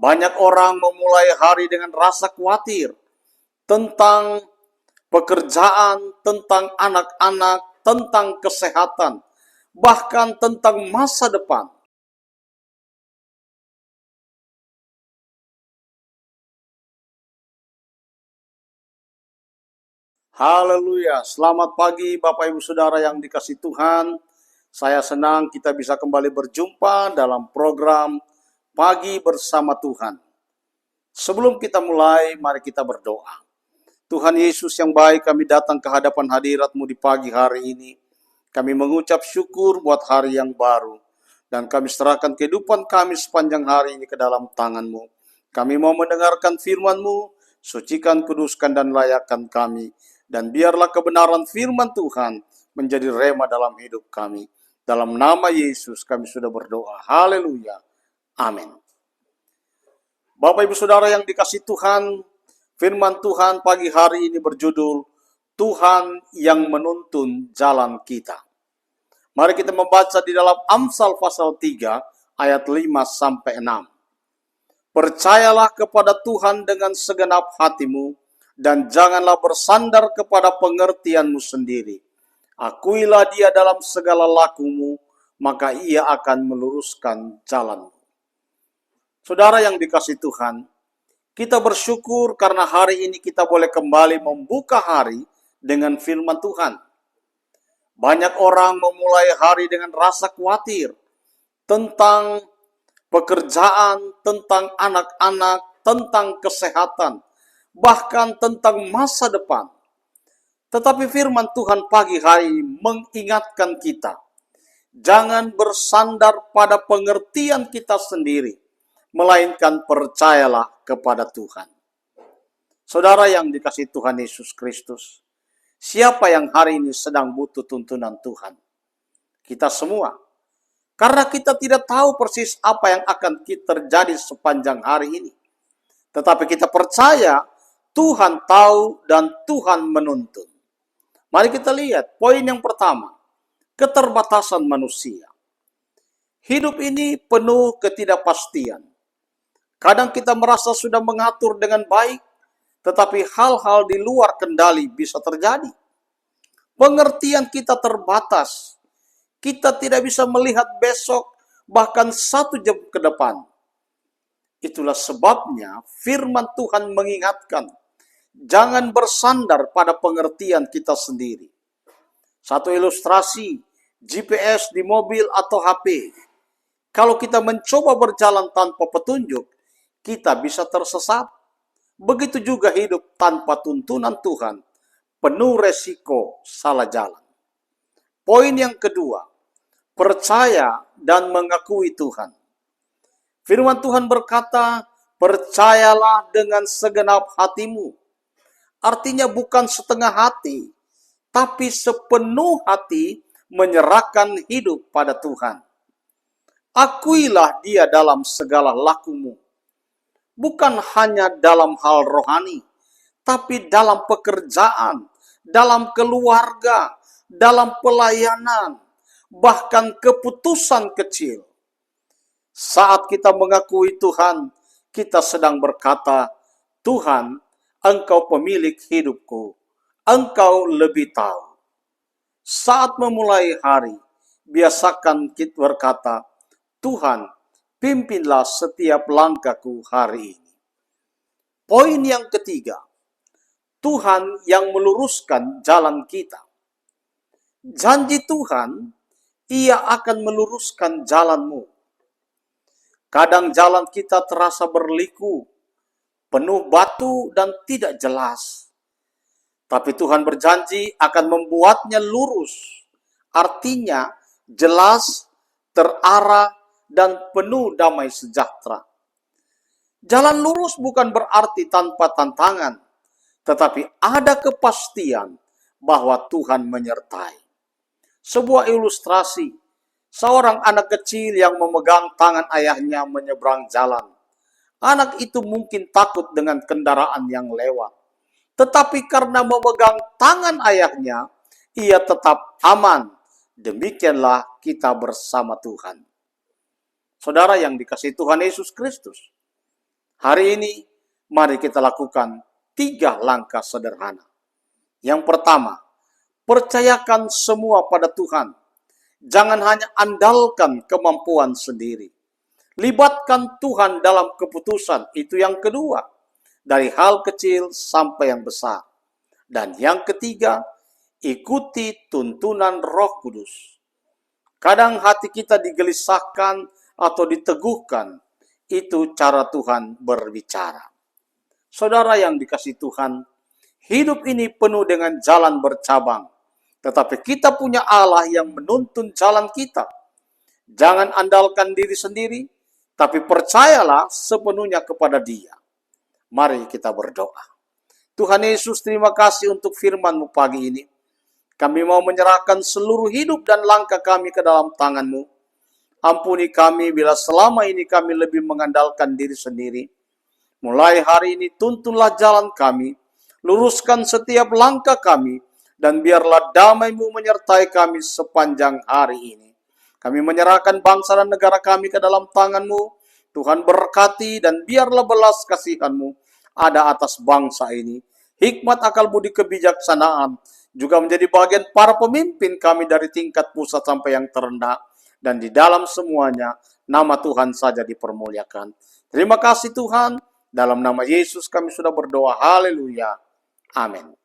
Banyak orang memulai hari dengan rasa khawatir tentang pekerjaan, tentang anak-anak, tentang kesehatan, bahkan tentang masa depan. Haleluya, selamat pagi Bapak Ibu Saudara yang dikasihi Tuhan. Saya senang kita bisa kembali berjumpa dalam program Pagi Bersama Tuhan. Sebelum kita mulai, mari kita berdoa. Tuhan Yesus yang baik, kami datang ke hadapan hadirat-Mu di pagi hari ini. Kami mengucap syukur buat hari yang baru. Dan kami serahkan kehidupan kami sepanjang hari ini ke dalam tangan-Mu. Kami mau mendengarkan firman-Mu, sucikan, kuduskan, dan layakkan kami. Dan biarlah kebenaran firman Tuhan menjadi rema dalam hidup kami. Dalam nama Yesus kami sudah berdoa. Haleluya. Amin. Bapak Ibu Saudara yang dikasihi Tuhan, firman Tuhan pagi hari ini berjudul Tuhan yang menuntun jalan kita. Mari kita membaca di dalam Amsal pasal 3 ayat 5-6. Percayalah kepada Tuhan dengan segenap hatimu dan janganlah bersandar kepada pengertianmu sendiri. Akuilah Dia dalam segala lakumu, maka Ia akan meluruskan jalanmu. Saudara yang dikasihi Tuhan, kita bersyukur karena hari ini kita boleh kembali membuka hari dengan firman Tuhan. Banyak orang memulai hari dengan rasa khawatir tentang pekerjaan, tentang anak-anak, tentang kesehatan, bahkan tentang masa depan. Tetapi firman Tuhan pagi hari ini mengingatkan kita, jangan bersandar pada pengertian kita sendiri, melainkan percayalah kepada Tuhan. Saudara yang dikasihi Tuhan Yesus Kristus, siapa yang hari ini sedang butuh tuntunan Tuhan? Kita semua. Karena kita tidak tahu persis apa yang akan terjadi sepanjang hari ini. Tetapi kita percaya Tuhan tahu dan Tuhan menuntun. Mari kita lihat poin yang pertama, keterbatasan manusia. Hidup ini penuh ketidakpastian. Kadang kita merasa sudah mengatur dengan baik, tetapi hal-hal di luar kendali bisa terjadi. Pengertian kita terbatas. Kita tidak bisa melihat besok, bahkan 1 jam ke depan. Itulah sebabnya firman Tuhan mengingatkan, jangan bersandar pada pengertian kita sendiri. Satu ilustrasi, GPS di mobil atau HP. Kalau kita mencoba berjalan tanpa petunjuk, kita bisa tersesat. Begitu juga hidup tanpa tuntunan Tuhan, penuh resiko salah jalan. Poin yang kedua, percaya dan mengakui Tuhan. Firman Tuhan berkata, percayalah dengan segenap hatimu. Artinya bukan setengah hati, tapi sepenuh hati menyerahkan hidup pada Tuhan. Akuilah Dia dalam segala lakumu. Bukan hanya dalam hal rohani, tapi dalam pekerjaan, dalam keluarga, dalam pelayanan, bahkan keputusan kecil. Saat kita mengakui Tuhan, kita sedang berkata, Tuhan, Engkau pemilik hidupku, Engkau lebih tahu. Saat memulai hari, biasakan kita berkata, Tuhan, pimpinlah setiap langkahku hari ini. Poin yang ketiga, Tuhan yang meluruskan jalan kita. Janji Tuhan, Ia akan meluruskan jalanmu. Kadang jalan kita terasa berliku, penuh batu dan tidak jelas. Tapi Tuhan berjanji akan membuatnya lurus. Artinya jelas, terarah, dan penuh damai sejahtera. Jalan lurus bukan berarti tanpa tantangan, tetapi ada kepastian bahwa Tuhan menyertai. Sebuah ilustrasi, seorang anak kecil yang memegang tangan ayahnya menyeberang jalan. Anak itu mungkin takut dengan kendaraan yang lewat. Tetapi karena memegang tangan ayahnya, ia tetap aman. Demikianlah kita bersama Tuhan. Saudara yang dikasihi Tuhan Yesus Kristus, Hari ini, mari kita lakukan 3 langkah sederhana. Yang pertama, percayakan semua pada Tuhan. Jangan hanya andalkan kemampuan sendiri. Libatkan Tuhan dalam keputusan. Itu yang kedua. Dari hal kecil sampai yang besar. Dan yang ketiga, ikuti tuntunan Roh Kudus. Kadang hati kita digelisahkan atau diteguhkan. Itu cara Tuhan berbicara. Saudara yang dikasihi Tuhan, hidup ini penuh dengan jalan bercabang. Tetapi kita punya Allah yang menuntun jalan kita. Jangan andalkan diri sendiri, tapi percayalah sepenuhnya kepada Dia. Mari kita berdoa. Tuhan Yesus, terima kasih untuk firman-Mu pagi ini. Kami mau menyerahkan seluruh hidup dan langkah kami ke dalam tangan-Mu. Ampuni kami bila selama ini kami lebih mengandalkan diri sendiri. Mulai hari ini tuntunlah jalan kami, luruskan setiap langkah kami, dan biarlah damai-Mu menyertai kami sepanjang hari ini. Kami menyerahkan bangsa dan negara kami ke dalam tangan-Mu. Tuhan berkati dan biarlah belas kasihan-Mu ada atas bangsa ini. Hikmat, akal, budi, kebijaksanaan juga menjadi bagian para pemimpin kami dari tingkat pusat sampai yang terendah. Dan di dalam semuanya, nama Tuhan saja dipermuliakan. Terima kasih Tuhan. Dalam nama Yesus kami sudah berdoa. Haleluya. Amin.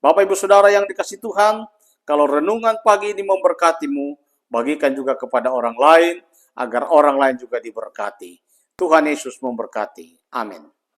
Bapak Ibu Saudara yang dikasihi Tuhan, kalau renungan pagi ini memberkatimu, bagikan juga kepada orang lain, agar orang lain juga diberkati. Tuhan Yesus memberkati. Amin.